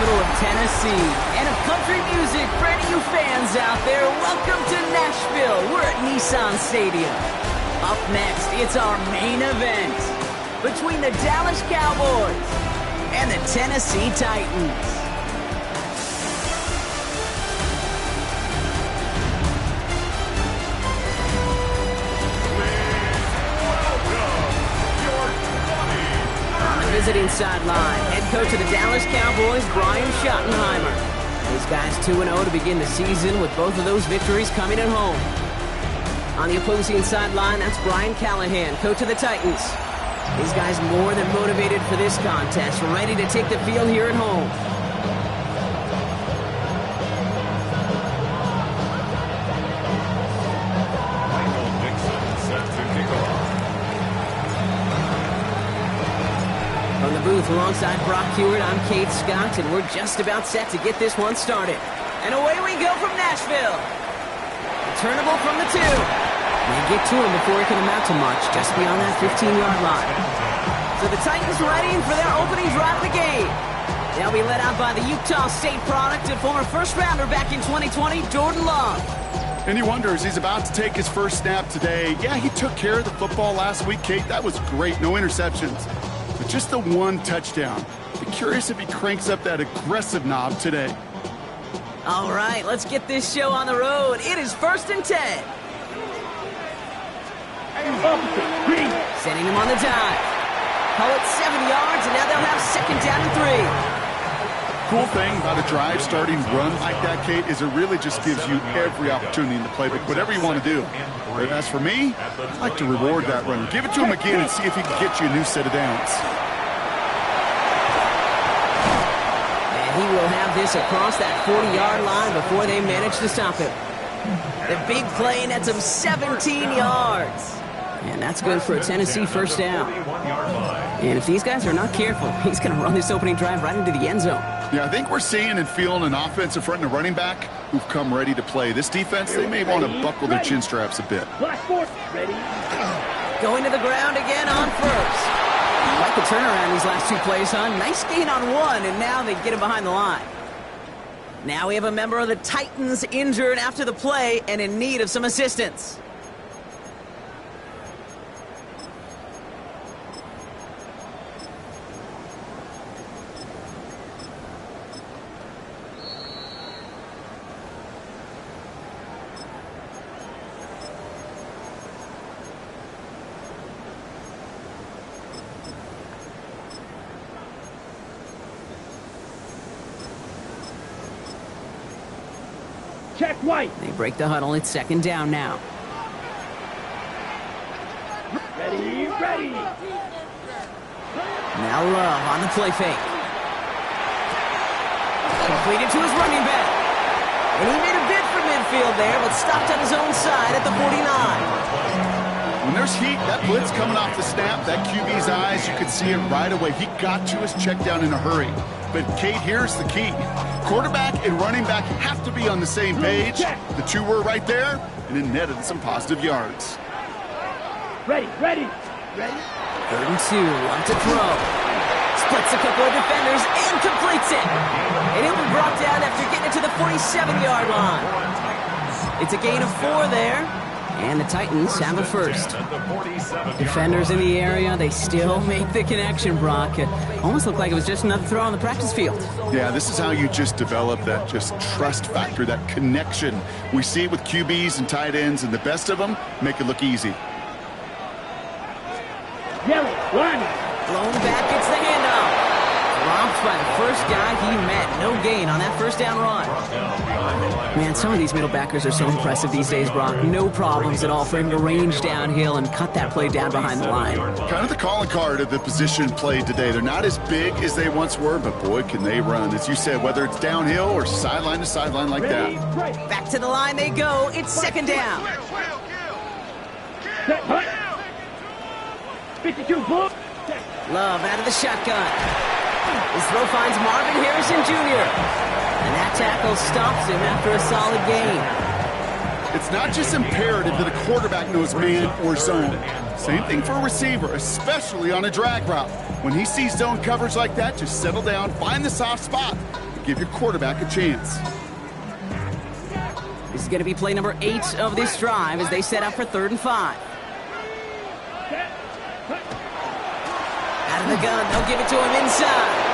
capital of Tennessee, and of country music for any of you fans out there, welcome to Nashville. We're at Nissan Stadium. Up next, it's our main event between the Dallas Cowboys and the Tennessee Titans. Visiting sideline, head coach of the Dallas Cowboys, Brian Schottenheimer. Those guys 2-0 to begin the season with both of those victories coming at home. On the opposing sideline, that's Brian Callahan, coach of the Titans. These guys more than motivated for this contest, ready to take the field here at home. Booth alongside Brock Hewitt, I'm Kate Scott, and we're just about set to get this one started. And away we go from Nashville. Returnable from the 2. They get to him before he can amount to much, just beyond that 15-yard line. So the Titans ready for their opening drive of the game. They'll be led out by the Utah State product and former first-rounder back in 2020, Jordan Love. And he wonders, he's about to take his first snap today. Yeah, he took care of the football last week, Kate. That was great. No interceptions. But just the one touchdown. Be curious if he cranks up that aggressive knob today. All right, let's get this show on the road. It is 1st and 10. Sending him on the dive. Call it 7 yards, and now they'll have 2nd down and 3. Cool thing about a drive starting run like that, Kate, is it really just gives you every opportunity in the playbook, whatever you want to do. But as for me, I'd like to reward that run. Give it to him again and see if he can get you a new set of downs. And he will have this across that 40-yard line before they manage to stop him. The big play nets him 17 yards. And that's good for a Tennessee first down. And if these guys are not careful, he's going to run this opening drive right into the end zone. Yeah, I think we're seeing and feeling an offensive front and a running back who've come ready to play. This defense, they may want to buckle their chin straps a bit. Going to the ground again on first. Like the turnaround these last 2 plays, huh? Nice gain on 1, and now they get him behind the line. Now we have a member of the Titans injured after the play and in need of some assistance. Check White. They break the huddle. It's 2nd down now. Ready. Now Love on the play fake. Completed to his running back. And he made a bid for midfield there, but stopped on his own side at the 49. When there's heat, that blitz coming off the snap, that QB's eyes, you could see it right away. He got to his check down in a hurry. But, Kate, here's the key. Quarterback and running back have to be on the same page. The 2 were right there, and it netted some positive yards. Ready. 3rd and 2, on to throw. Splits a couple of defenders and completes it. And he'll be brought down after getting it to the 47-yard line. It's a gain of 4 there. And the Titans have a first. Defenders in the area, they still make the connection, Brock. It almost looked like it was just another throw on the practice field. Yeah, this is how you just develop that just trust factor, that connection. We see it with QBs and tight ends, and the best of them make it look easy. Yellow, one. Blown back, gets the handoff. Dropped by the first guy he met. No gain on that 1st down run. Man, some of these middle backers are so impressive these days, Brock. No problems at all for him to range downhill and cut that play down behind the line. Kind of the calling card of the position played today. They're not as big as they once were, but boy, can they run. As you said, whether it's downhill or sideline to sideline like that. Back to the line they go. It's 2nd down. 52 bull. Love out of the shotgun. His throw finds Marvin Harrison Jr. And that tackle stops him after a solid gain. It's not just imperative that a quarterback knows man or zone. Same thing for a receiver, especially on a drag route. When he sees zone coverage like that, just settle down, find the soft spot, Give your quarterback a chance. This is going to be play number 8 of this drive as they set up for 3rd and 5. Out of the gun, they'll give it to him inside.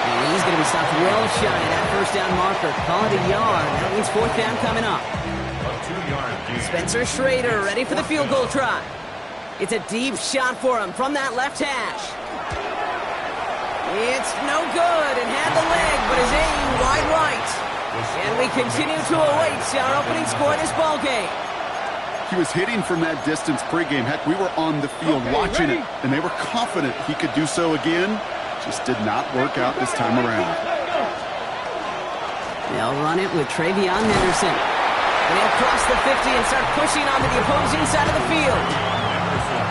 And he's going to be stopped well shy of that first down marker. Call it a yard. That means 4th down coming up. Spencer Schrader ready for the field goal try. It's a deep shot for him from that left hash. It's no good and had the leg, but his aim wide right. And we continue to await our opening score of this ball game. He was hitting from that distance pregame. Heck, we were on the field watching it, and they were confident he could do so again. Just did not work out this time around. They'll run it with Travion Henderson. They'll cross the 50 and start pushing onto the opposing side of the field.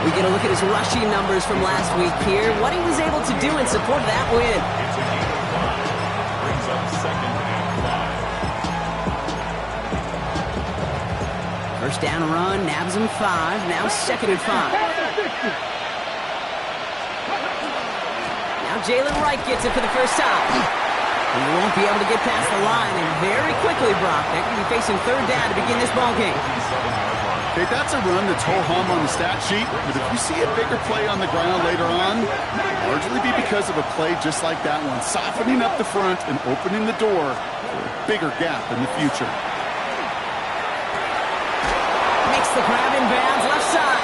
We get a look at his rushing numbers from last week here, what he was able to do in support of that win. First down run, nabs him 5, now 2nd and 5. Now Jalen Wright gets it for the first time. He won't be able to get past the line, and very quickly, Brock, they're going to be facing 3rd down to begin this ball game. Okay, that's a run that's ho-hum on the stat sheet, but if you see a bigger play on the ground later on, it'll largely be because of a play just like that one, softening up the front and opening the door for a bigger gap in the future. Makes the grab in bounds, left side.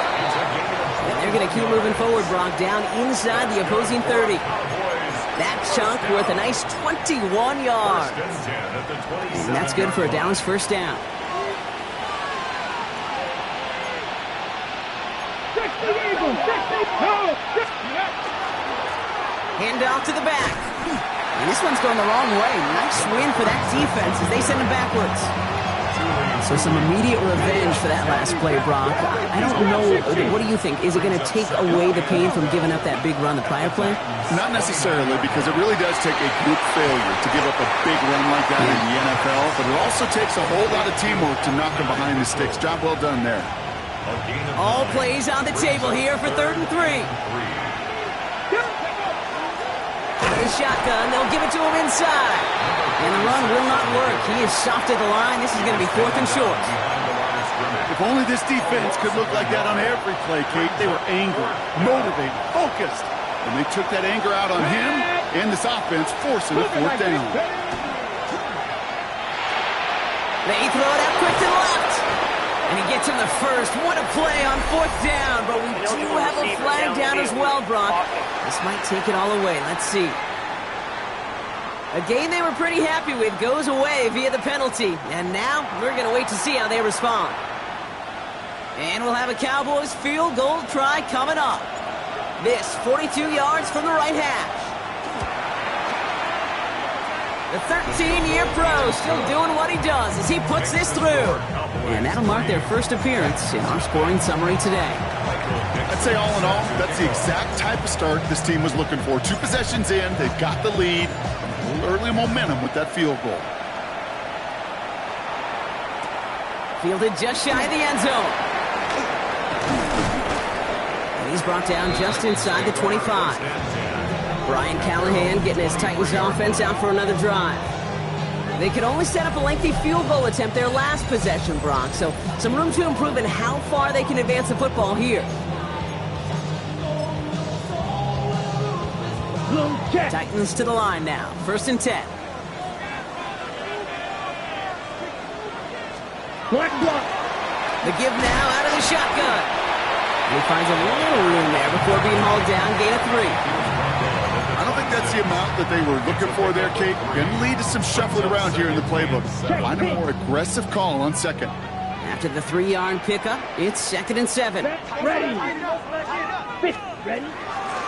And they're going to keep moving forward, Brock, down inside the opposing 30. That chunk worth a nice 21 yards. And that's good for a Dallas first down. Hand off to the back. And this one's going the wrong way. Nice win for that defense as they send him backwards. So some immediate revenge for that last play, Brock. I don't know. What do you think? Is it going to take away the pain from giving up that big run the prior play? Not necessarily, because it really does take a group failure to give up a big run like that in the NFL, but it also takes a whole lot of teamwork to knock them behind the sticks. Job well done there. All plays on the table here for 3rd and 3. His shotgun, they'll give it to him inside. And the run will not work. He is soft at the line. This is going to be 4th and short. If only this defense could look like that on every play, Kate. They were angry, motivated, focused. And they took that anger out on him and this offense, forcing a 4th down. They throw it out quick to the left. And he gets him the first. What a play on 4th down. But we do have a flag down as well, Brock. This might take it all away. Let's see. A game they were pretty happy with goes away via the penalty. And now we're going to wait to see how they respond. And we'll have a Cowboys field goal try coming up. This 42 yards from the right hash. The 13-year pro still doing what he does as he puts this through. And that'll mark their first appearance in our scoring summary today. I'd say all in all, that's the exact type of start this team was looking for. 2 possessions in, they've got the lead. A little early momentum with that field goal. Fielded just shy of the end zone. And he's brought down just inside the 25. Brian Callahan getting his Titans offense out for another drive. They could only set up a lengthy field goal attempt their last possession, Brock, so some room to improve in how far they can advance the football here. Titans to the line now. 1st and 10. The give now out of the shotgun. He finds a little room there before being hauled down. Gain of 3. I don't think that's the amount that they were looking for there, Kate. Going to lead to some shuffling around here in the playbook. Find a more aggressive call on 2nd. After the 3-yard pickup, it's 2nd and 7. Ready.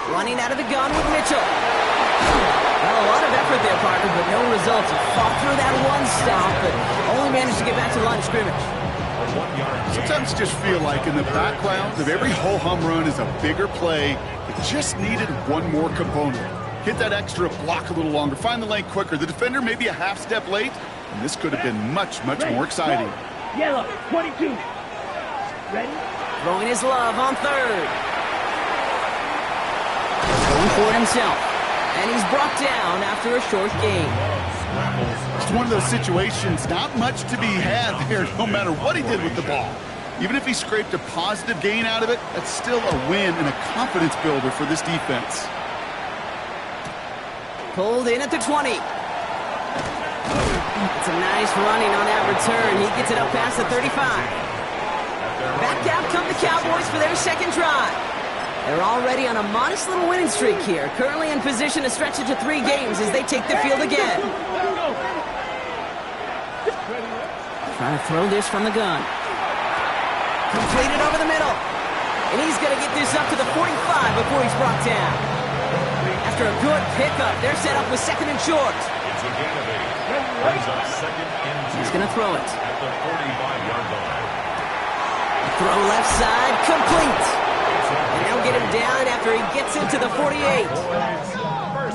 Running out of the gun with Mitchell. Well, a lot of effort there, partner, but no results. He fought through that one stop, but only managed to get back to the line of scrimmage. Sometimes you just feel like in the background of every ho-hum run is a bigger play. It just needed one more component. Hit that extra block a little longer. Find the lane quicker. The defender may be a half step late, and this could have been much, much more exciting. Yellow, 22. Ready? Throwing his love on 3rd. Going for it himself. And he's brought down after a short gain. It's one of those situations, not much to be had there, no matter what he did with the ball. Even if he scraped a positive gain out of it, that's still a win and a confidence builder for this defense. Pulled in at the 20. It's a nice running on that return. He gets it up past the 35. Back out come the Cowboys for their second drive. They're already on a modest little winning streak here, currently in position to stretch it to 3 games as they take the field again. Trying to throw this from the gun. Completed over the middle. And he's going to get this up to the 45 before he's brought down. After a good pickup, they're set up with second and short. It's a gain of 8. Brings up second and 2. He's going to throw it. At the 45-yard line. Throw left side, complete. And they'll get him down after he gets into the 48.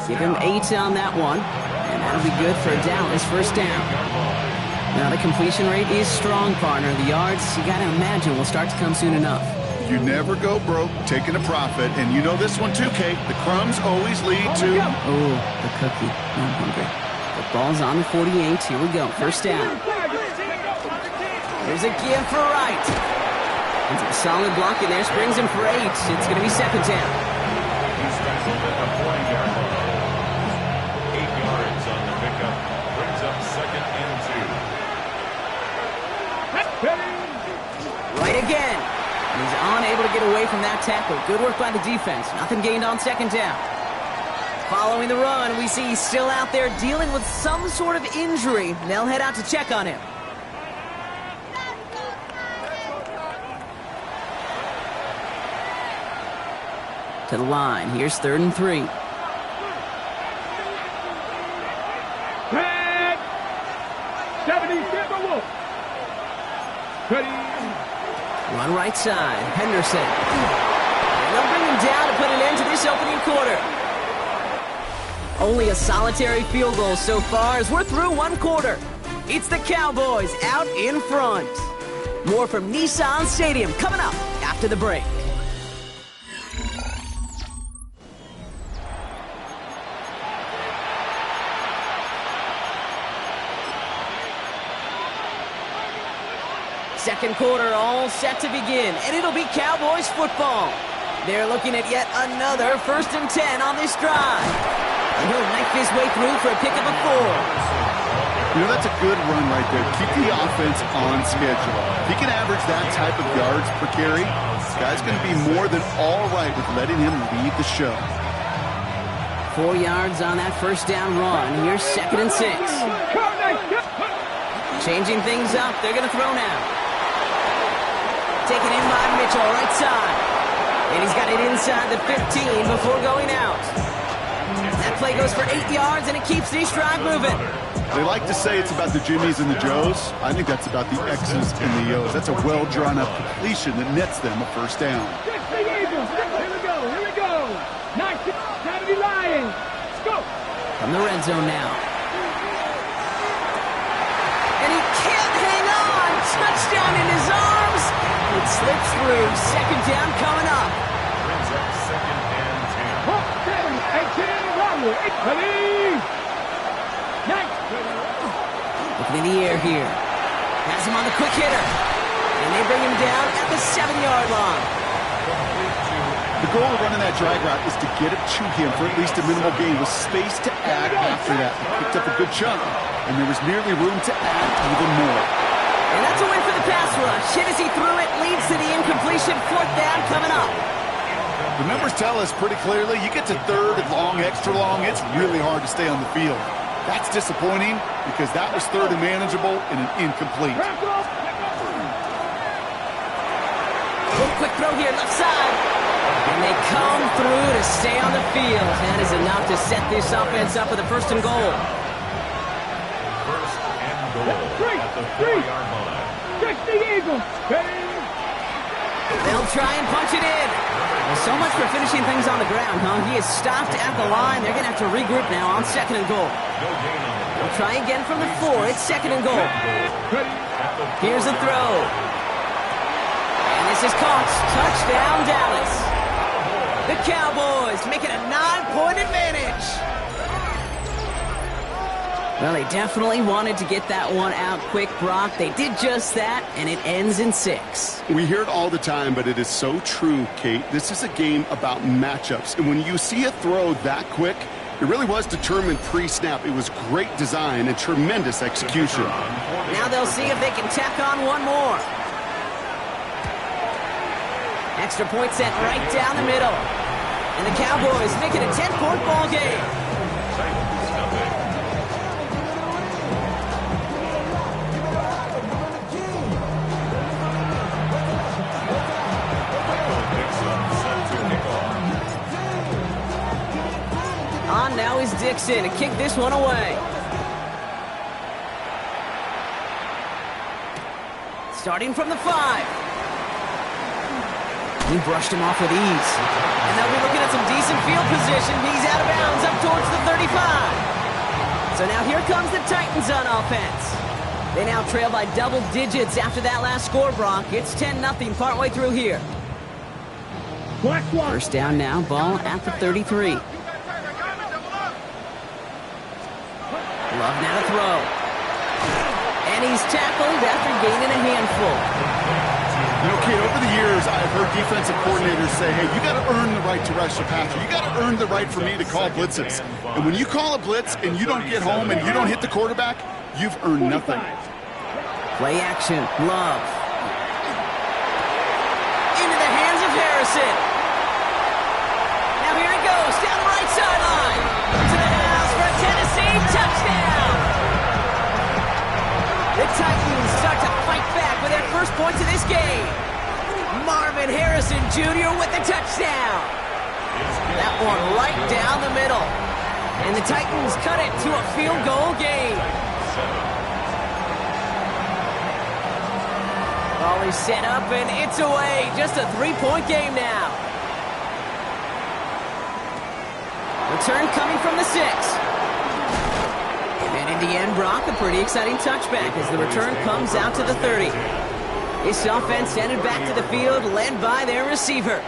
Give him 8 on that one. And that'll be good for a Dallas first down. Now the completion rate is strong, partner. The yards, you got to imagine, will start to come soon enough. You never go broke taking a profit, and you know this one too, Kate. The crumbs always lead to... Oh, the cookie. I'm hungry. The ball's on the 48. Here we go. First down. There's a give for Wright. It's a solid block in there. Springs him for 8. It's going to be second down. He's tackled at the 40-yard line. 8 yards on the pickup. Brings up second and 2. Right again. And he's unable to get away from that tackle. Good work by the defense. Nothing gained on second down. Following the run, we see he's still out there dealing with some sort of injury. They'll head out to check on him. To the line. Here's 3rd and 3. Red. 77 Wolf. Ready. Run right side. Henderson. And they'll bring him down to put an end to this opening quarter. Only a solitary field goal so far as we're through 1 quarter. It's the Cowboys out in front. More from Nissan Stadium coming up after the break. Second quarter all set to begin, and it'll be Cowboys football. They're looking at yet another 1st and 10 on this drive. And he'll knife his way through for a pickup of 4. You know, that's a good run right there. Keep the offense on schedule. If he can average that type of yards per carry, this guy's going to be more than all right with letting him lead the show. 4 yards on that first down run. Here's 2nd and 6. Changing things up. They're going to throw now. Taken in by Mitchell, right side. And he's got it inside the 15 before going out. That play goes for 8 yards, and it keeps this drive moving. They like to say it's about the Jimmies and the Joes. I think that's about the X's and the O's. That's a well-drawn-up completion that nets them a first down. Here we go. Nice. Time to be lying. Let's go. From the red zone now. And he can't hang on. Touchdown in his arms. It slips through. Second down coming up. Brings up second and 10. 18, Romney. Ready. Nice. Looking in the air here. Has him on the quick hitter. And they bring him down at the 7-yard line. The goal of running that drag route is to get it to him for at least a minimal gain with space to add after that. He picked up a good chunk, and there was nearly room to add even more. And that's a win for the pass rush. Hit as he threw it, leads to the incompletion. 4th down coming up. The numbers tell us pretty clearly, you get to 3rd and long, extra long, it's really hard to stay on the field. That's disappointing because that was 3rd and manageable and an incomplete. Quick throw here, left side. And they come through to stay on the field. That is enough to set this offense up with a 1st and goal. 1st and goal at the 4-yard line. Catch the Eagles. They'll try and punch it in. So much for finishing things on the ground, huh? He is stopped at the line. They're going to have to regroup now on 2nd and goal. No gain on the They'll try again from the 4. It's 2nd and goal. Here's the throw. And this is caught. Touchdown, Dallas. The Cowboys make it a 9-point advantage. Well, they definitely wanted to get that one out quick, Brock. They did just that, and it ends in 6. We hear it all the time, but it is so true, Kate. This is a game about matchups. And when you see a throw that quick, it really was determined pre-snap. It was great design and tremendous execution. Now they'll see if they can tack on one more. Extra point sent right down the middle. And the Cowboys make it a 10-point ball game. On now is Dixon to kick this one away. Starting from the 5. He brushed him off with ease. And they'll be looking at some decent field position. He's out of bounds up towards the 35. So now here comes the Titans on offense. They now trail by double digits after that last score, Brock. It's 10-0 partway through here. First down now, ball at the 33. Love now to throw. And he's tackled after gaining a handful. You know, Kate, over the years, I've heard defensive coordinators say, hey, you got to earn the right to rush the passer. You got to earn the right for me to call blitzes. And when you call a blitz and you don't get home and you don't hit the quarterback, you've earned nothing. Play action, Love. Into the hands of Harrison. Now here he goes, down the right sideline. To the house for a Tennessee touchdown. The Titans start to fight back with their first points of this game. Marvin Harrison Jr. with the touchdown. That one right down the middle. And the Titans cut it to a field goal game. Ball is set up and it's away. Just a 3-point game now. Return coming from the 6. And in the end, Brock, a pretty exciting touchback as the return comes out to the 30. This offense sent it back to the field, led by their receiver.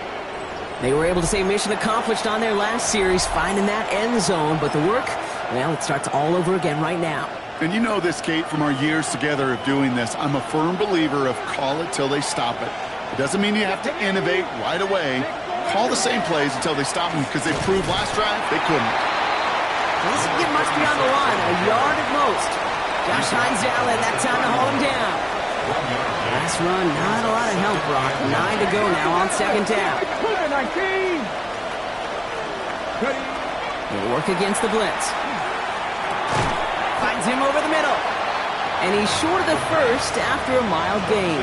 They were able to say mission accomplished on their last series, finding that end zone. But the work, well, it starts all over again right now. And you know this, Kate, from our years together of doing this. I'm a firm believer of call it till they stop it. It doesn't mean you have to innovate right away. Call the same plays until they stop them, because they proved last drive they couldn't. This can get much beyond the line, a yard at most. Josh Hines Allen, that time to haul him down. Last run, not a lot of help, Brock. 9 to go now on second down. They'll work against the blitz. Finds him over the middle. And he's short of the first after a mild gain.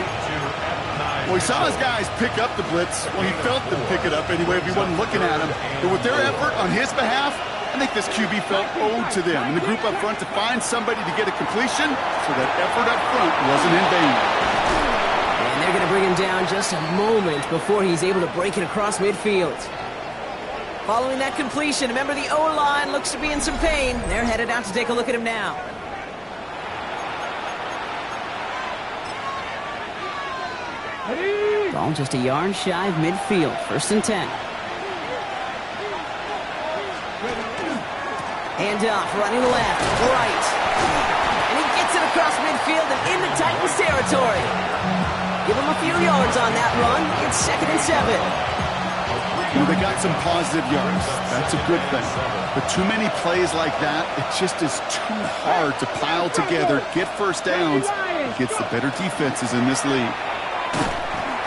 Well, he saw his guys pick up the blitz. Well, he felt them pick it up anyway if he wasn't looking at him. But with their effort on his behalf, I think this QB felt owed to them and the group up front to find somebody to get a completion, so that effort up front wasn't in vain. And they're going to bring him down just a moment before he's able to break it across midfield. Following that completion, remember the O-line looks to be in some pain. They're headed out to take a look at him now. Ball just a yard shy of midfield. 1st and 10. Hand off, running left, right. And he gets it across midfield and into Titans territory. Give him a few yards on that run. It's 2nd and 7. Well, they got some positive yards. That's a good thing. But too many plays like that, it just is too hard to pile together, get first downs, against the better defenses in this league.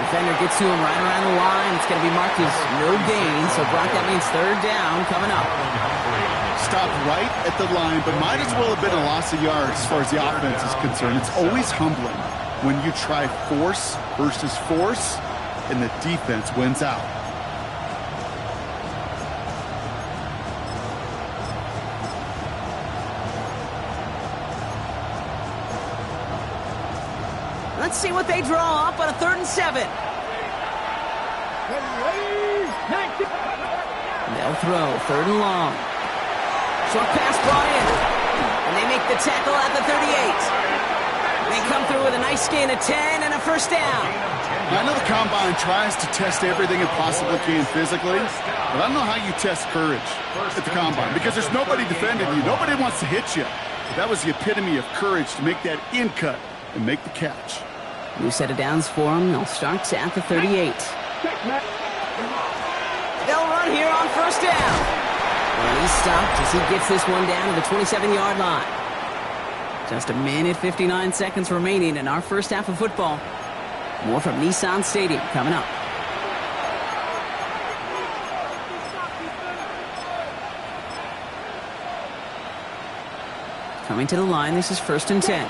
Defender gets to him right around the line. It's going to be marked as no gain. So, Brock, that means 3rd down coming up. Stopped right at the line, but might as well have been a loss of yards as far as the offense is concerned. It's always humbling when you try force versus force, and the defense wins out. Let's see what they draw up on a 3rd and 7. They'll throw 3rd and long. Short pass brought in. And they make the tackle at the 38. They come through with a nice gain of 10 and a 1st down. I know the Combine tries to test everything it possibly can physically, but I don't know how you test courage at the Combine, because there's nobody defending you. Nobody wants to hit you. That was the epitome of courage to make that in cut and make the catch. New set of downs for him. They'll start at the 38. They'll run here on first down. Well, he's stopped as he gets this one down to the 27-yard line. Just a minute, 59 seconds remaining in our first half of football. More from Nissan Stadium coming up. Coming to the line, this is 1st and 10.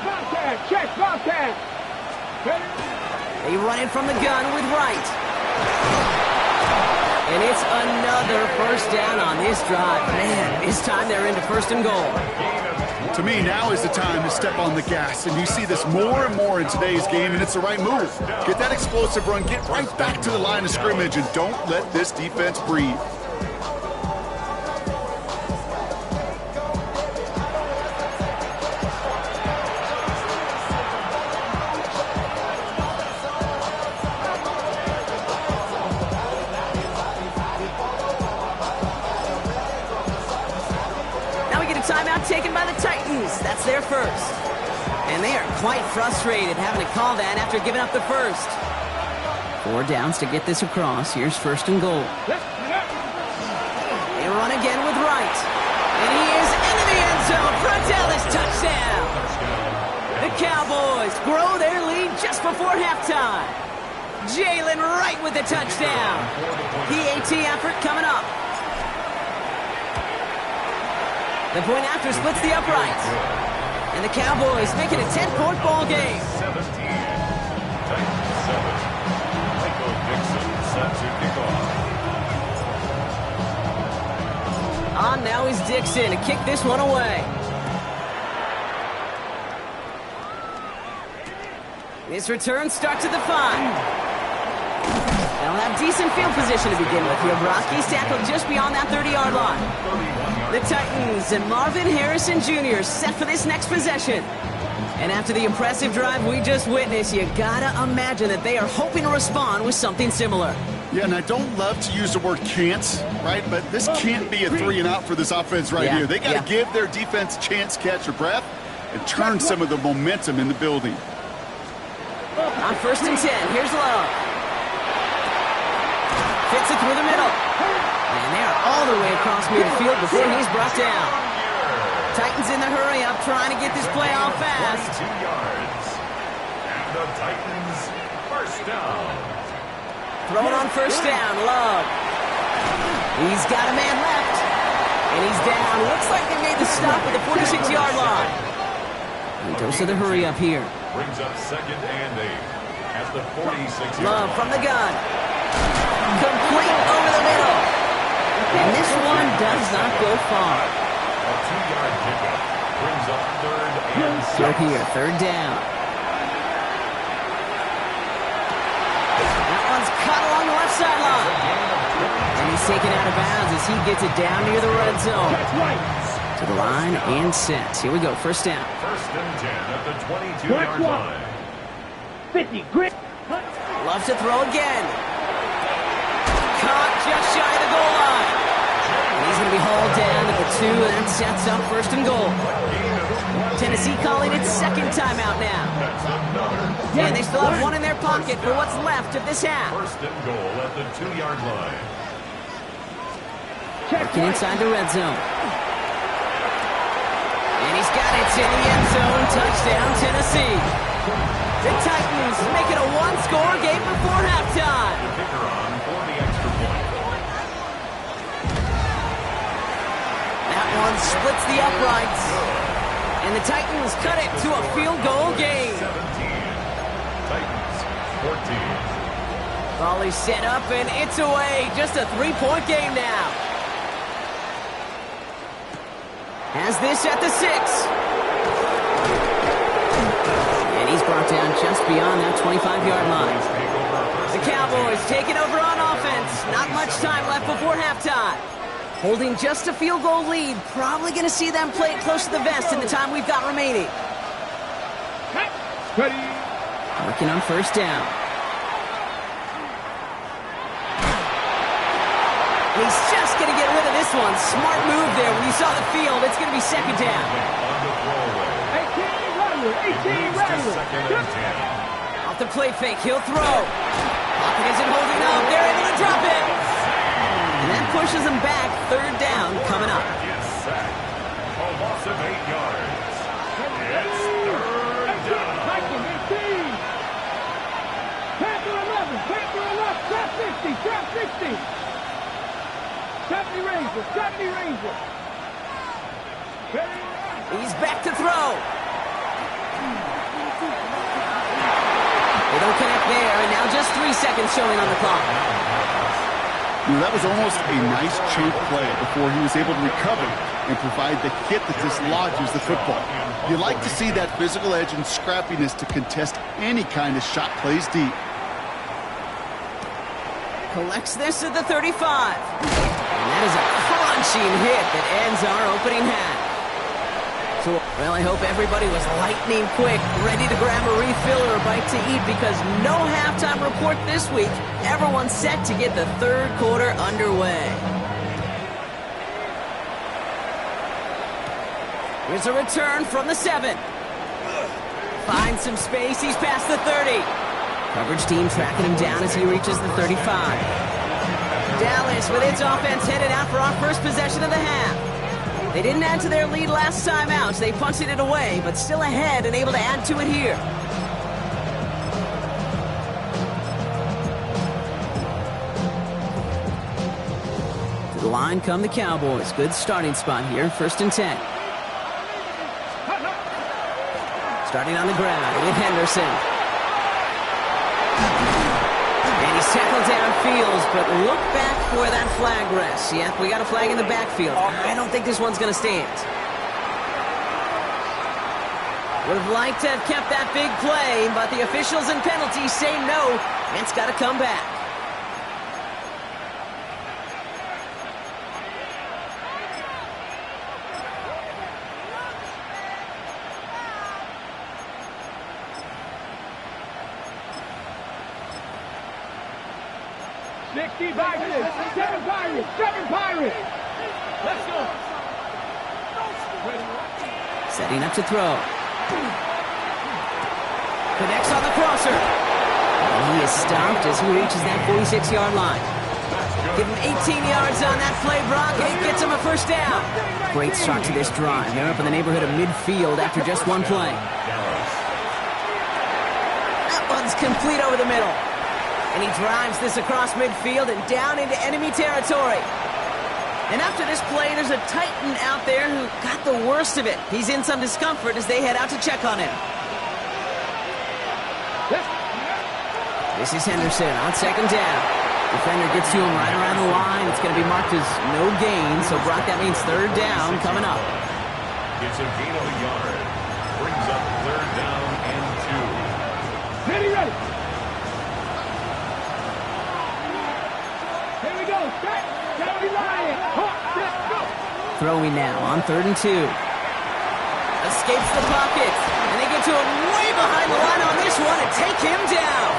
Check, Bobcat. They run it from the gun with Wright. And it's another first down on this drive. Man, this time they're into 1st and goal. To me, now is the time to step on the gas, and you see this more and more in today's game, and it's the right move. Get that explosive run, get right back to the line of scrimmage, and don't let this defense breathe. Timeout taken by the Titans. That's their first. And they are quite frustrated having to call that after giving up the first. 4 downs to get this across. Here's 1st and goal. They run again with Wright. And he is into the end zone. Frontalis touchdown. The Cowboys grow their lead just before halftime. Jalen Wright with the touchdown. PAT effort coming up. The point after splits the uprights. And the Cowboys make it a 10-point ball game. 17. Titans 7. Michael Dixon set to kick off. On now is Dixon to kick this one away. This return starts at the 5. They'll have decent field position to begin with here. Brock's tackled just beyond that 30-yard line. The Titans and Marvin Harrison Jr. set for this next possession. And after the impressive drive we just witnessed, you gotta imagine that they are hoping to respond with something similar. Yeah, and I don't love to use the word can't, right? But this can't be a 3-and-out for this offense right here. They got to give their defense a chance to catch their breath and turn some of the momentum in the building. On 1st and 10, here's Love. Fits it through the middle. And they're all the way across midfield before he's brought down. Titans in the hurry up, trying to get this play off fast. 2 yards. And the Titans first down. Throwing on first down, Love. He's got a man left. And he's down. Looks like they made the stop at the 46-yard line. He goes to the hurry up here. Brings up 2nd and 8 at the 46-yard Love line. from the gun. Complete over the middle. And this one does not go far. A 2-yard pickup brings up 3rd and 6. So here, 3rd down. That one's caught along the left sideline. And he's taken out of bounds as he gets it down near the red zone. To the line and set. Here we go, 1st down. 1st and 10 at the 22-yard line. 50, grit. Love to throw again. Caught just shy of the goal line. And he's going to be hauled down to the 2, and that sets up 1st and goal. Tennessee calling its 2nd timeout now. And they still have one in their pocket for what's left of this half. 1st and goal at the 2-yard line. Working inside the red zone. And he's got it in the end zone. Touchdown, Tennessee. The Titans make it a 1-score game before halftime. The kicker on for the extra point. That one splits the uprights. And the Titans cut it to a field goal game. 17. Titans 14. Ball is set up and it's away. Just a 3-point game now. Has this at the 6. And he's brought down just beyond that 25-yard line. The Cowboys taking over on offense. Not much time left before halftime. Holding just a field goal lead. Probably going to see them play it close to the vest in the time we've got remaining. Ready. Working on 1st down. And he's just going to get rid of this one. Smart move there when you saw the field. It's going to be second down. On the throwaway. 18 Rattler. Second and 10. Off the play fake, he'll throw. Pocket isn't holding up. They're able to drop it. And that pushes them back. Third down coming up. Yes, sack. A loss of 8 yards. It's third down. Viking 18. Panther 11. Panther 11. Trap 60. Trap 60. 70 Ranger. 70 Ranger. He's back to throw. They don't connect there, and now just 3 seconds showing on the clock. That was almost a nice chunk play before he was able to recover and provide the hit that dislodges the football. You like to see that physical edge and scrappiness to contest any kind of shot plays deep. Collects this at the 35. And that is a crunching hit that ends our opening half. So, well, I hope everybody was lightning quick, ready to grab a refill or a bite to eat, because no halftime report this week. Everyone's set to get the third quarter underway. Here's a return from the 7. Finds some space. He's past the 30. Coverage team tracking him down as he reaches the 35. Dallas with its offense headed out for our first possession of the half. They didn't add to their lead last time out. They punted it away, but still ahead and able to add to it here. To the line come the Cowboys. Good starting spot here. 1st and 10. Starting on the ground with Henderson. And he's tackled downfield, but look back where that flag rests. Yeah, we got a flag in the backfield. I don't think this one's going to stand. Would have liked to have kept that big play, but the officials and penalties say no. It's got to come back. Seven Pirates. Let's go. Setting up to throw. Connects on the crosser. And he is stopped as he reaches that 46-yard line. Give him 18 yards on that play, Brock, and it gets him a first down. Great start to this drive. They're up in the neighborhood of midfield after just one play. That one's complete over the middle. And he drives this across midfield and down into enemy territory. And after this play, there's a Titan out there who got the worst of it. He's in some discomfort as they head out to check on him. This is Henderson on 2nd down. Defender gets to him right around the line. It's going to be marked as no gain. So, Brock, that means 3rd down coming up. It's a gain of a yard. Brings up 3rd down and 2. Ready. Here we go. Set. Throwing now on 3rd and 2. Escapes the pocket. And they get to him way behind the line on this one and take him down.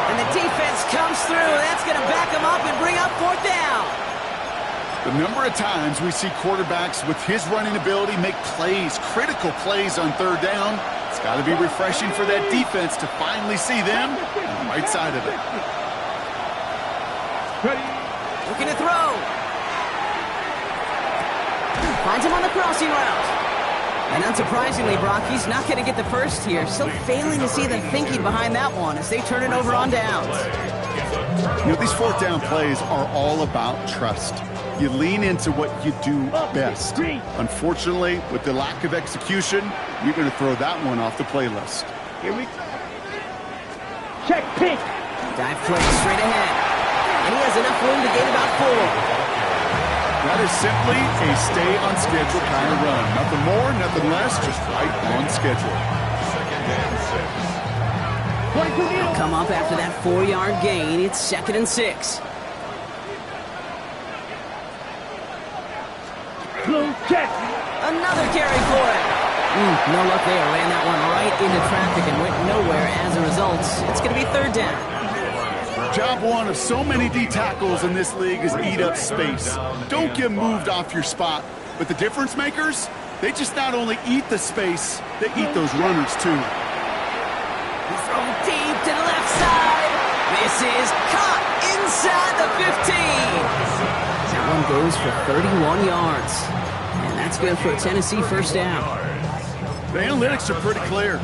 And the defense comes through. That's going to back him up and bring up 4th down. The number of times we see quarterbacks with his running ability make plays, critical plays on 3rd down. It's got to be refreshing for that defense to finally see them on the right side of it. Looking to throw. Finds him on the crossing route. And unsurprisingly, Brock, he's not going to get the first here. Still failing to see the thinking behind that one as they turn it over on downs. These 4th down plays are all about trust. You lean into what you do best. Unfortunately, with the lack of execution, you're going to throw that one off the playlist. Here we go. Check pink. Dive play straight ahead. And he has enough room to gain about 4. That is simply a stay-on-schedule kind of run. Nothing more, nothing less, just right on schedule. 22 deal. Come up after that 4-yard gain. It's 2nd and 6. Blue check. Another carry for it. No luck there. Ran that one right into traffic and went nowhere as a result. It's going to be 3rd down. Job one of so many D tackles in this league is eat up space. Don't get moved off your spot. But the difference makers, they just not only eat the space, they eat those runners too. Throw deep to the left side. This is caught inside the 15. That one goes for 31 yards. And that's good for a Tennessee first down. The analytics are pretty clear.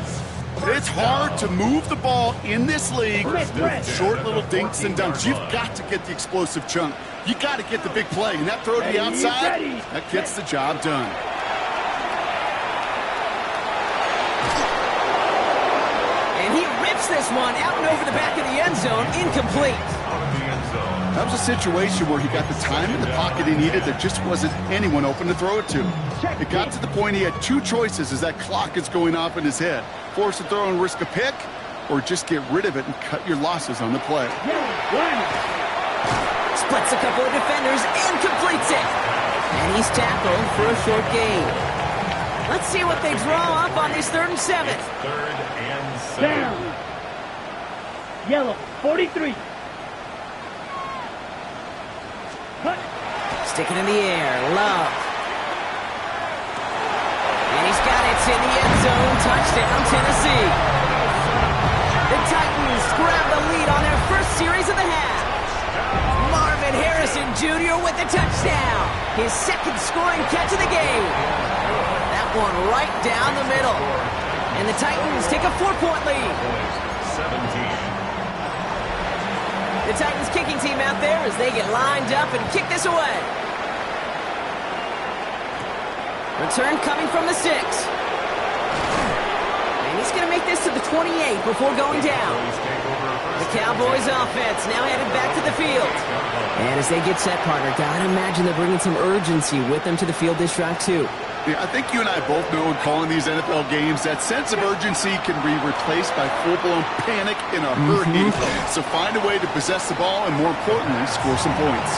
It's hard to move the ball in this league with short little dinks and dunks. You've got to get the explosive chunk. You got to get the big play. And that throw to the outside, that gets the job done. And he rips this one out and over the back of the end zone, incomplete. That was a situation where he got the time in the pocket he needed. There just wasn't anyone open to throw it to. It got to the point he had two choices as that clock is going off in his head. Force a throw and risk a pick, or just get rid of it and cut your losses on the play. Splits a couple of defenders and completes it. And he's tackled for a short gain. Let's see what they draw up on this 3rd and 7. 3rd and 7. Down. Yellow, 43. Cut. Stick it in the air. Love. And he's got it in the end zone. Touchdown, Tennessee. The Titans grab the lead on their first series of the half. Marvin Harrison Jr. with the touchdown. His second scoring catch of the game. That one right down the middle. And the Titans take a 4-point lead. 17. The Titans kicking team out there as they get lined up and kick this away. Return coming from the 6. And he's going to make this to the 28 before going down. The Cowboys offense now headed back to the field. And as they get set, partner, gotta imagine they're bringing some urgency with them to the field this drive too. Yeah, I think you and I both know in calling these NFL games that sense of urgency can be replaced by full-blown panic in a hurry. So find a way to possess the ball and, more importantly, score some points.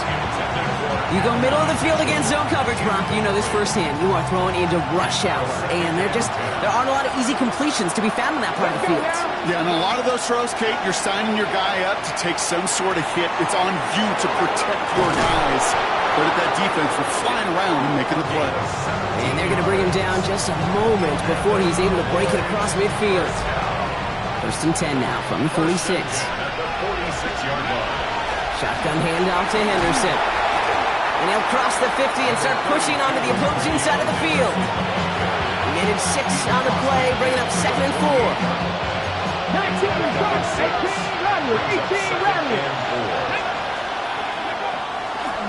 You go middle of the field against zone coverage, Brock. You know this firsthand. You are throwing into rush hour, and there aren't a lot of easy completions to be found in that part of the field. Yeah, and a lot of those throws, Kate, you're signing your guy up to take some sort of hit. It's on you to protect your guys. But at that defense, we're flying around and making the play. And they're going to bring him down just a moment before he's able to break it across midfield. 1st and 10 now from the 46. Shotgun handoff to Henderson. And he'll cross the 50 and start pushing onto the opposing side of the field. He made it 6 on the play, bringing up 2nd and 4. 19 yards, 18 Radley.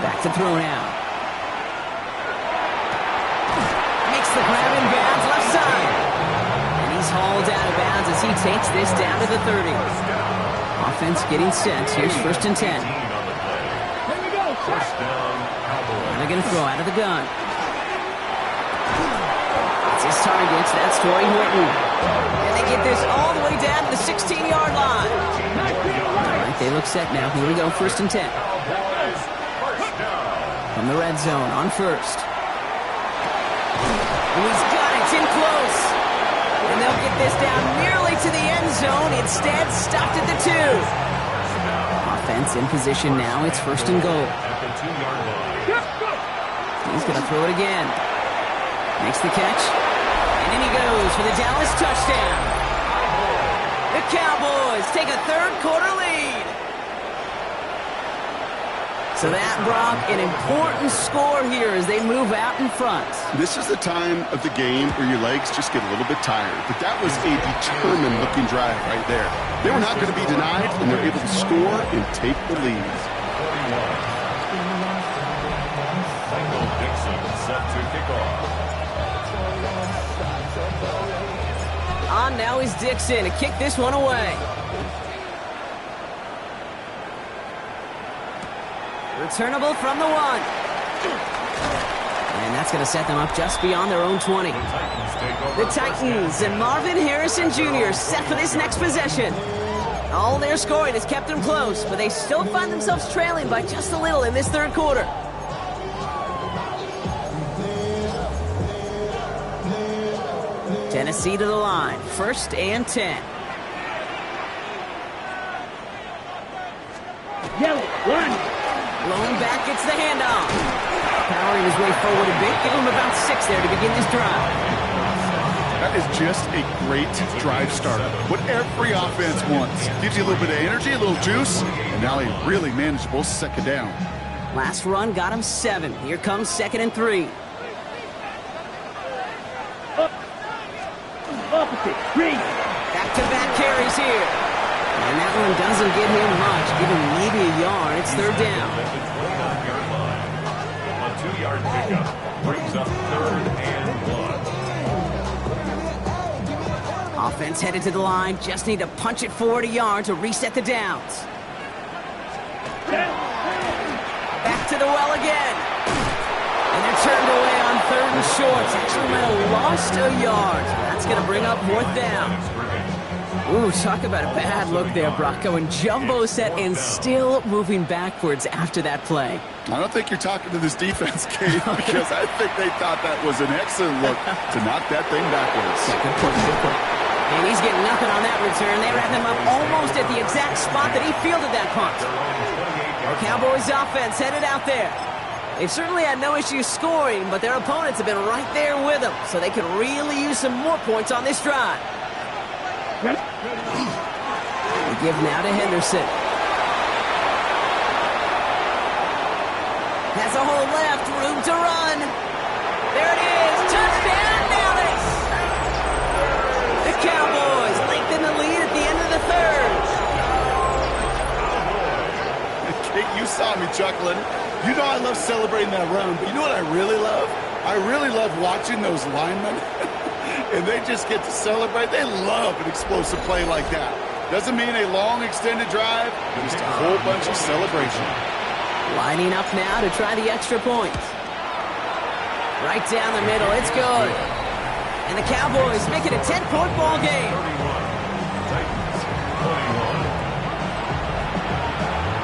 Back to throw now. Makes the grab in bounds left side. And he's hauled out of bounds as he takes this down to the 30. Offense getting set. Here's 1st and 10. Here we go. And they're going to throw out of the gun. It's his target. That's Torrey Horton. And they get this all the way down to the 16-yard line. All right, they look set now. Here we go, 1st and 10. From the red zone on 1st. And he's got it in close. And they'll get this down nearly to the end zone. Instead, stopped at the 2. Offense in position now. It's 1st and goal. He's going to throw it again. Makes the catch. And in he goes for the Dallas touchdown. The Cowboys take a 3rd quarter lead. So that, Brock, an important score here as they move out in front. This is the time of the game where your legs just get a little bit tired. But that was a determined-looking drive right there. They were not going to be denied, and they're able to score and take the lead. Michael Dixon set to kick off. On now is Dixon to kick this one away. Returnable from the 1. And that's going to set them up just beyond their own 20. The Titans and Marvin Harrison Jr. set for this next possession. All their scoring has kept them close, but they still find themselves trailing by just a little in this 3rd quarter. Tennessee to the line, 1st and 10. One. Blown back, gets the handoff. Powering his way forward a bit. Give him about 6 there to begin this drive. That is just a great drive starter. What every offense wants. Gives you a little bit of energy, a little juice, and now a really manageable second down. Last run got him 7. Here comes 2nd and 3. Opposite. 3. Back-to-back carries here. And that one doesn't get him much. Give him maybe a yard. It's 3rd down. At the 29-yard line. A 2-yard pickup brings up 3rd and 1. Offense headed to the line. Just need to punch it forward a yard to reset the downs. Back to the well again. And they're turned away on 3rd and short. Actually might have lost a yard. That's going to bring up 4th down. Ooh, talk about a bad look there, Brock. Going jumbo set and still moving backwards after that play. I don't think you're talking to this defense, Kate, because I think they thought that was an excellent look to knock that thing backwards. Good point, good point. And he's getting nothing on that return. They wrap him up almost at the exact spot that he fielded that punt. The Cowboys offense headed out there. They've certainly had no issues scoring, but their opponents have been right there with them, so they could really use some more points on this drive. They give now to Henderson. Has a hole left, room to run. There it is, touchdown Dallas! The Cowboys lengthen the lead at the end of the 3rd. Kate, you saw me chuckling. You know I love celebrating that run, but you know what I really love? I really love watching those linemen. And they just get to celebrate. They love an explosive play like that. Doesn't mean a long extended drive, just a whole bunch of celebration. Lining up now to try the extra point. Right down the middle, it's good. And the Cowboys make it a 10-point ball game. 31. Titans 21.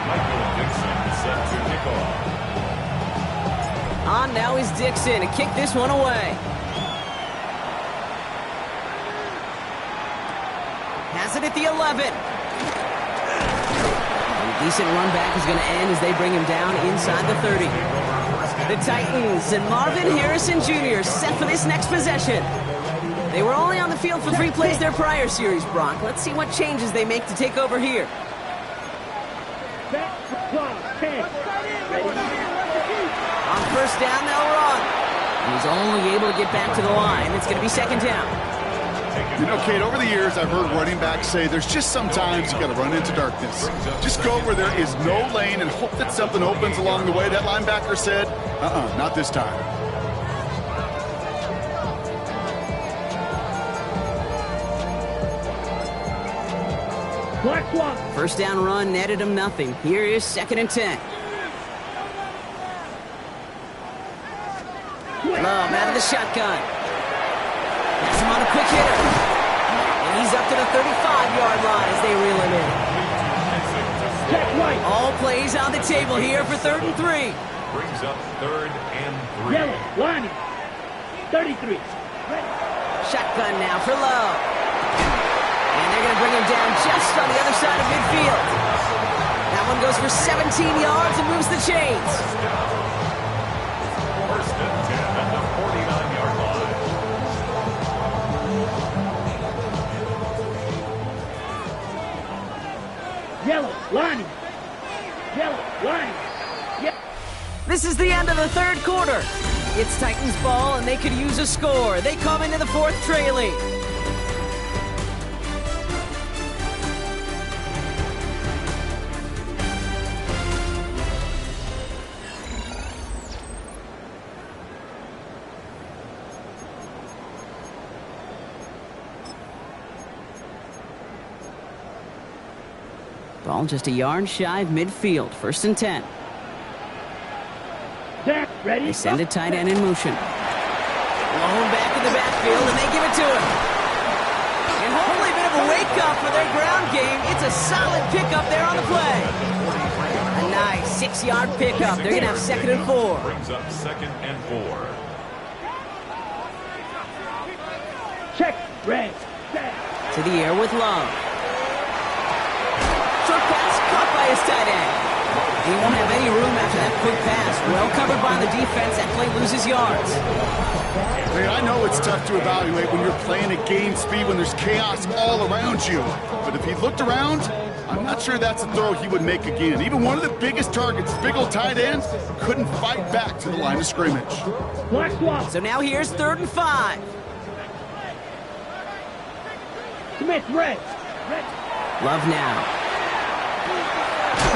Michael Dixon set to kick off. On now is Dixon to kick this one away. Has it at the 11. A decent run back is going to end as they bring him down inside the 30. The Titans and Marvin Harrison Jr. set for this next possession. They were only on the field for 3 plays their prior series, Brock. Let's see what changes they make to take over here. On 1st down, they'll run. And he's only able to get back to the line. It's going to be 2nd down. You know, Kate, over the years, I've heard running backs say there's just sometimes you got to run into darkness. Just go where there is no lane and hope that something opens along the way. That linebacker said, not this time. Black swap. 1st down run netted him nothing. Here is 2nd and 10. Love out of the shotgun. Has him on a quick hitter. And he's up to the 35-yard line as they reel him in. Check right. All plays on the table here for 3rd and 3. Brings up 3rd and 3. Yellow. Lining. 33. Shotgun now for Love. And they're going to bring him down just on the other side of midfield. That one goes for 17 yards and moves the chains. 1st and 10 at the 49-yard line. Yellow. Lining. Yellow. Lining. This is the end of the 3rd quarter. It's Titans ball, and they could use a score. They come into the 4th trailing. Ball just a yard shy of midfield. 1st and 10. Ready? They send a tight end in motion. Blown back in the backfield, and they give it to him. And hopefully a bit of a wake-up for their ground game. It's a solid pickup there on the play. A nice 6-yard pickup. They're going to have 2nd and 4. Brings up 2nd and 4. Check. Red. Set. To the air with Love. Short pass caught by his tight end. He won't have any room after that quick pass. Well covered by the defense. That play loses yards. Hey, I know it's tough to evaluate when you're playing at game speed when there's chaos all around you. But if he looked around, I'm not sure that's a throw he would make again. Even one of the biggest targets, big old tight ends, couldn't fight back to the line of scrimmage. So now here's 3rd and 5. Smith, red. Love now.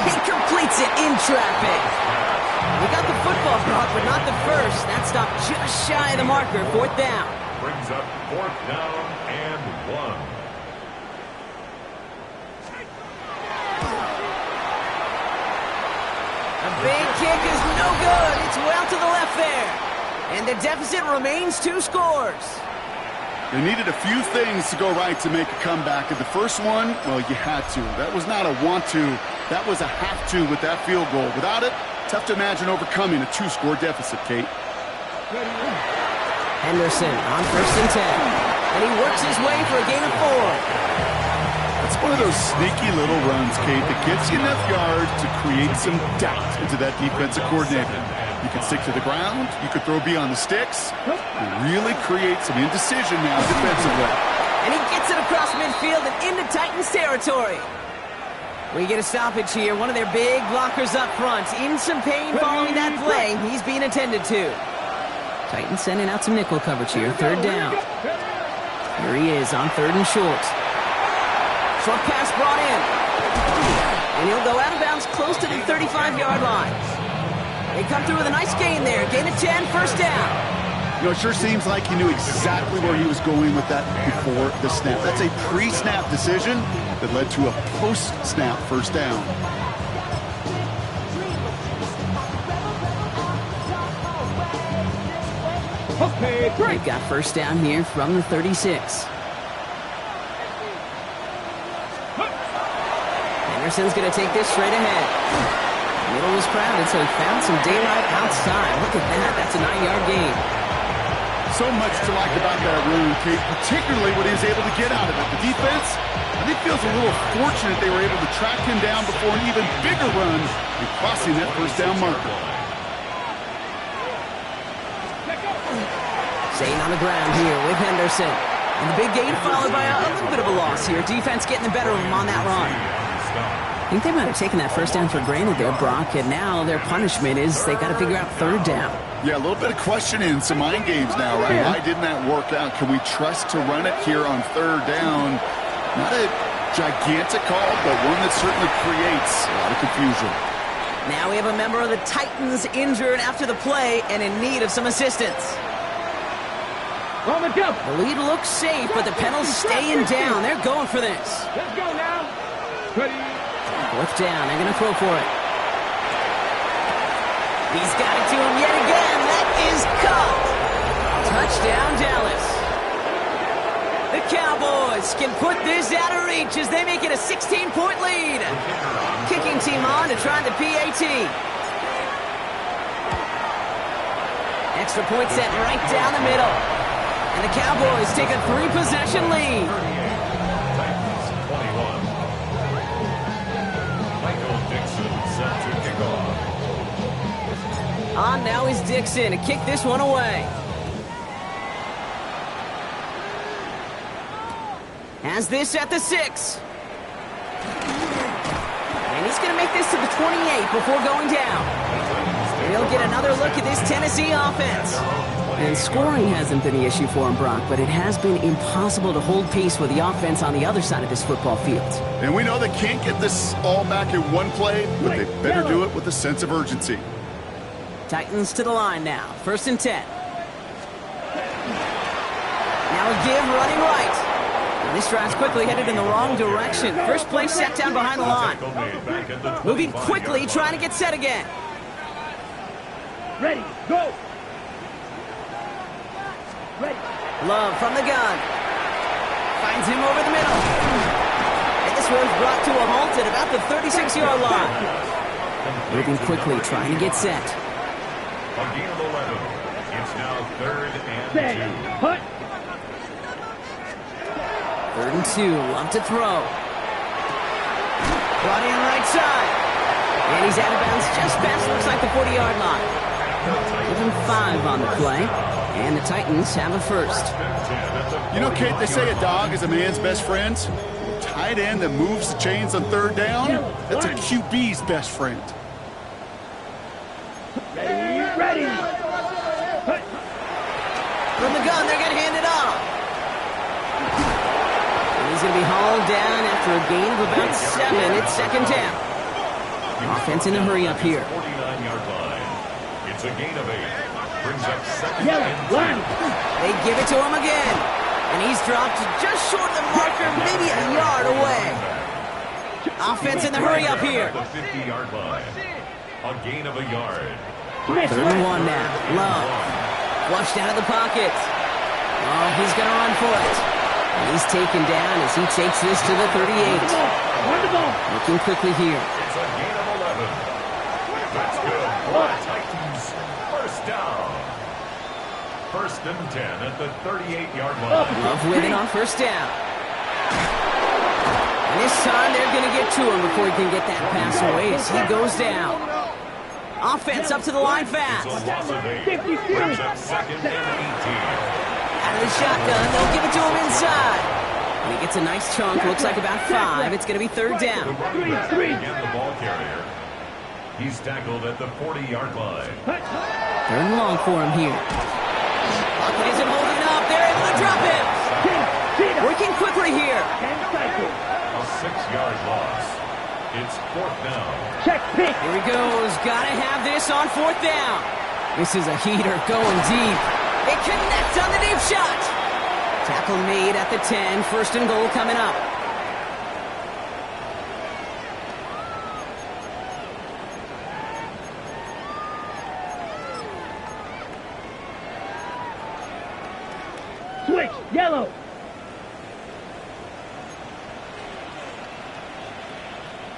He completes it in traffic. We got the football block, but not the first. That stopped just shy of the marker. 4th down. Brings up 4th down and 1. A big kick is no good. It's well to the left there. And the deficit remains 2 scores. They needed a few things to go right to make a comeback. And the first one, well, you had to. That was not a want to. That was a have to with that field goal. Without it, tough to imagine overcoming a 2-score deficit, Kate. Henderson on 1st and 10. And he works his way for a gain of 4. That's one of those sneaky little runs, Kate, that gets you enough yards to create some doubt into that defensive coordinator. You can stick to the ground, you could throw beyond the sticks, and really create some indecision now defensively. And he gets it across midfield and into Titans territory. We get a stoppage here. One of their big blockers up front. In some pain following that play. He's being attended to. Titans sending out some nickel coverage here. 3rd down. Here he is on 3rd and short. Short pass brought in. And he'll go out of bounds close to the 35-yard line. They come through with a nice gain there. Gain of 10, 1st down. You know, it sure seems like he knew exactly where he was going with that before the snap. That's a pre-snap decision that led to a post-snap 1st down. Okay, great. They've got 1st down here from the 36. Henderson's going to take this straight ahead. Middle was crowded, so he found some daylight outside. Look at that. That's a 9-yard gain. So much to like about that run, Kate, particularly what he was able to get out of it. The defense, I think, feels a little fortunate they were able to track him down before an even bigger run and crossing that 1st down marker. Staying on the ground here with Henderson. And the big gain followed by a little bit of a loss here. Defense getting the better of him on that run. I think they might have taken that 1st down for granted there, Brock, and now their punishment is they got to figure out 3rd down. Yeah, a little bit of questioning, some mind games now, right? Yeah. Why didn't that work out? Can we trust to run it here on 3rd down? Not a gigantic call, but one that certainly creates a lot of confusion. Now we have a member of the Titans injured after the play and in need of some assistance. On the jump. The lead looks safe, but the penalty's staying down. They're going for this. Let's go now. Ready. 4th down. They're going to throw for it. He's got it to him yet again. That is caught. Touchdown, Dallas. The Cowboys can put this out of reach as they make it a 16-point lead. Kicking team on to try the PAT. Extra point set right down the middle. And the Cowboys take a 3-possession lead. Titans 21. Michael Dixon set to kick off. On now is Dixon to kick this one away. Has this at the 6. And he's going to make this to the 28 before going down. And he'll get another look at this Tennessee offense. And scoring hasn't been the issue for him, Brock, but it has been impossible to hold pace with the offense on the other side of this football field. And we know they can't get this all back in one play, but they better do it with a sense of urgency. Titans to the line now. 1st and 10. Now a give running right. And this drive's quickly headed in the wrong direction. First play set down behind the line. Moving quickly, trying to get set again. Ready. Go. Ready. Love from the gun. Finds him over the middle. And this one's brought to a halt at about the 36-yard line. Moving quickly, trying to get set. A gain of 11. It's now 3rd and 2. Put. 3rd and 2. Love to throw. Brought in right side. And he's out of bounds just past, looks like the 40-yard line. Give him 5 on the play. And the Titans have a first. You know, Kate, they say a dog is a man's best friend. Tight end that moves the chains on third down, that's a QB's best friend. Ready. From the gun, they're going to hand it off. And he's going to be hauled down after a gain of about 7. It's second down. Offense in a hurry up here. 49-yard line. It's a gain of 8. Brings up second Yellow, and line. They give it to him again. And he's dropped just short of the marker, maybe a yard away. Offense in the hurry up here. The 50-yard line. A gain of a yard. Third and 1 now. Love. Flushed out of the pocket. Oh, he's going to run for it. And he's taken down as he takes this to the 38. Looking quickly here. It's a gain of 11. That's good for the Titans. First down. First and 10 at the 38-yard line. Love with it on first down. And this time they're going to get to him before he can get that pass away as he goes down. Offense up to the line fast. It's a loss of 8. Brings up second and 18. Out of the shotgun, they'll give it to him inside. And he gets a nice chunk, looks like about 5. It's going to be third down. The running back again the ball carrier. He's tackled at the 40-yard line. Third and long for him here. Buckley isn't holding up. They're able to drop him. Working quickly here. A 6-yard loss. It's fourth down. Check pick. Here he goes. Gotta have this on fourth down. This is a heater going deep. They connect on the deep shot. Tackle made at the 10. First and goal coming up. Switch. Yellow.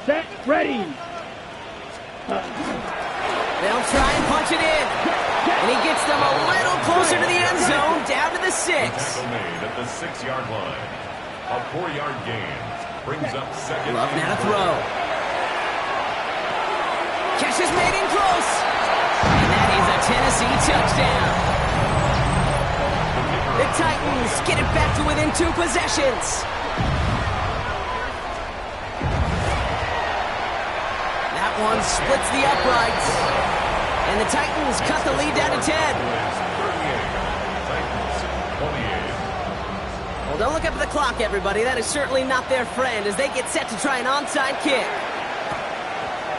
Set. Ready. They'll try and punch it in. And he gets them a little closer to the end zone, down to the 6. Tackle made at the 6-yard line. A 4-yard gain. Brings up second. Love now to throw. Catch is made in close. And that is a Tennessee touchdown. The Titans get it back to within 2 possessions. That one splits the uprights. And the Titans cut the lead down to 10. Well, don't look up at the clock, everybody. That is certainly not their friend as they get set to try an onside kick.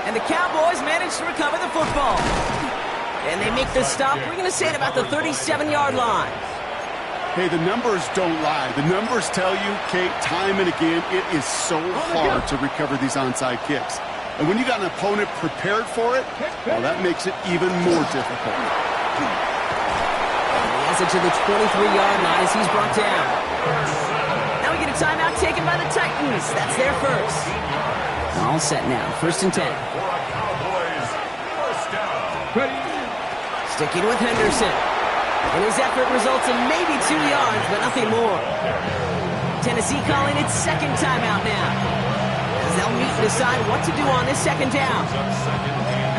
And the Cowboys manage to recover the football. And they make the stop, we're going to say, at about the 37-yard line. Hey, the numbers don't lie. The numbers tell you, Kate, time and again, it is so hard to recover these onside kicks. And when you got an opponent prepared for it, well, that makes it even more difficult. He has it to the 23-yard line as he's brought down. Now we get a timeout taken by the Titans. That's their first. All set now. First and 10. Sticking with Henderson. And his effort results in maybe 2 yards, but nothing more. Tennessee calling its second timeout now. They'll meet and decide what to do on this second down.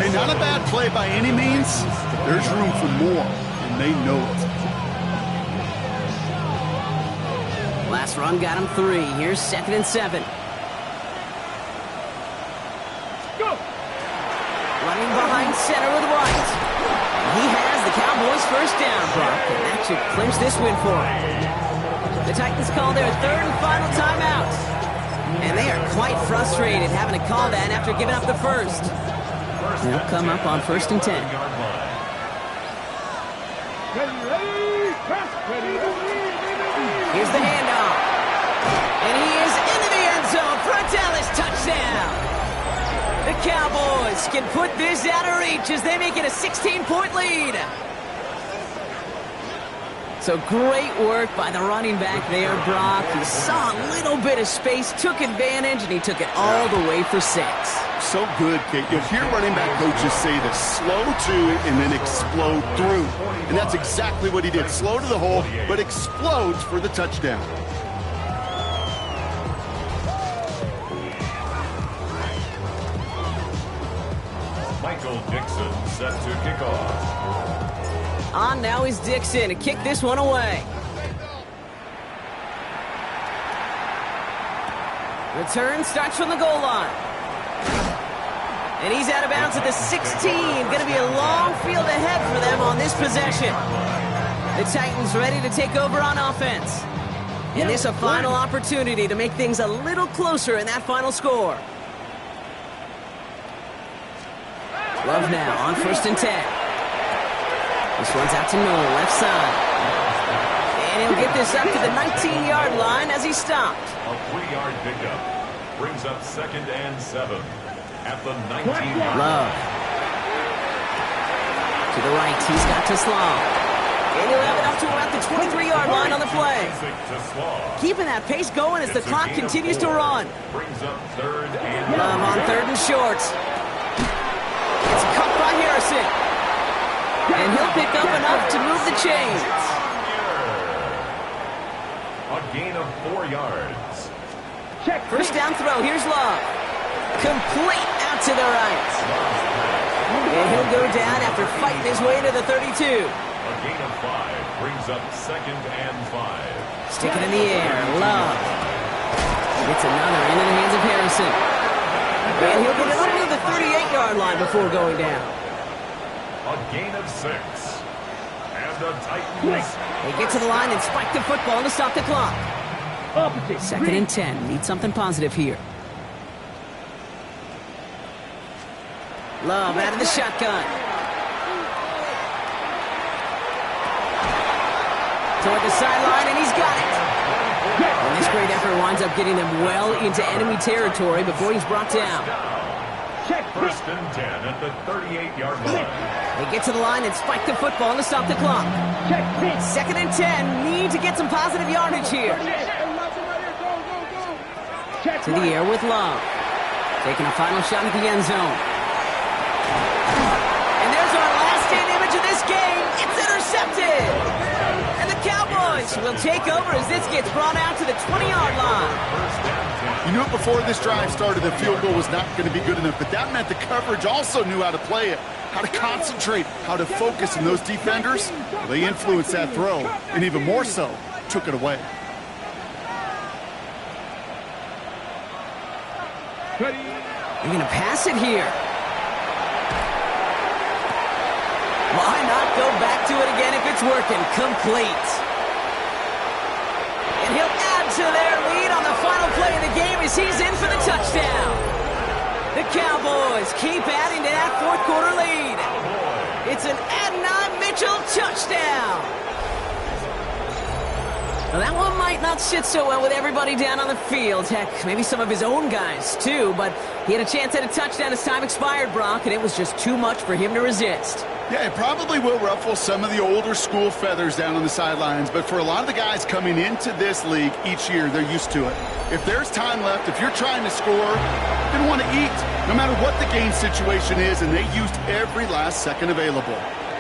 Hey, not a bad play by any means, but there's room for more, and they know it. Last run got him 3. Here's second and 7. Go. Running behind center with White. And he has the Cowboys' first down, Brock, and that should clinch this win for him. The Titans call their third and final timeout. And they are quite frustrated having to call that after giving up the first. They'll come up on first and 10. Ready. Press. Ready. Here's the handoff. And he is into the end zone for a Dallas touchdown. The Cowboys can put this out of reach as they make it a 16-point lead. So great work by the running back there, Brock. He saw a little bit of space, took advantage, and he took it all the way for 6. So good, Kate. You hear running back coaches say this: slow to and then explode through. And that's exactly what he did. Slow to the hole, but explodes for the touchdown. Michael Dixon set to kick off. On now is Dixon to kick this one away. Return starts from the goal line. And he's out of bounds at the 16. Going to be a long field ahead for them on this possession. The Titans ready to take over on offense. And this a final opportunity to make things a little closer in that final score. Love now on 1st and 10. This one's out to Noel, left side. And he'll get this up to the 19-yard line as he stopped. A 3-yard pickup brings up 2nd and 7 at the 19-yard line. Love. To the right, he's got to Slaw. And he'll have it up to about the 23-yard line on the play. Keeping that pace going as the clock continues to run. Brings up 3rd and Love on 3rd and short. It's cut by Harrison. And he'll pick up enough to move the chains. A gain of 4 yards. First down throw, here's Love. Complete out to the right. And he'll go down after fighting his way to the 32. A gain of 5 brings up 2nd and 5. Stick it in the air, Love. Gets another into the hands of Harrison. And he'll get it up to the 38-yard line before going down. A gain of 6. And the Titans. They get to the line and spike the football to stop the clock. 2nd and 10. Need something positive here. Love out of the shotgun. Toward the sideline, and he's got it. And this great effort winds up getting them well into enemy territory before he's brought down. 1st and 10 at the 38-yard line. They get to the line and spike the football to stop the clock. 2nd and 10. Need to get some positive yardage here. To the air with Love. Taking a final shot at the end zone. And there's our last-stand image of this game. It's intercepted. And the Cowboys will take over as this gets brought out to the 20-yard line. You knew it before this drive started, the field goal was not going to be good enough, but that meant the coverage also knew how to play it, how to concentrate, how to focus, and those defenders, well, they influenced that throw, and even more so, took it away. They're going to pass it here. Why not go back to it again if it's working? Complete. And he'll add to their lead on the final play of the game as he's in for the touchdown. The Cowboys keep adding to that fourth quarter lead. It's an Adonai Mitchell touchdown. Well, that one might not sit so well with everybody down on the field. Heck, maybe some of his own guys, too. But he had a chance at a touchdown as time expired, Brock, and it was just too much for him to resist. Yeah, it probably will ruffle some of the older school feathers down on the sidelines, but for a lot of the guys coming into this league each year, they're used to it. If there's time left, if you're trying to score, you're going to want to eat, no matter what the game situation is, and they used every last second available.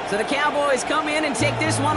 So the Cowboys come in and take this one on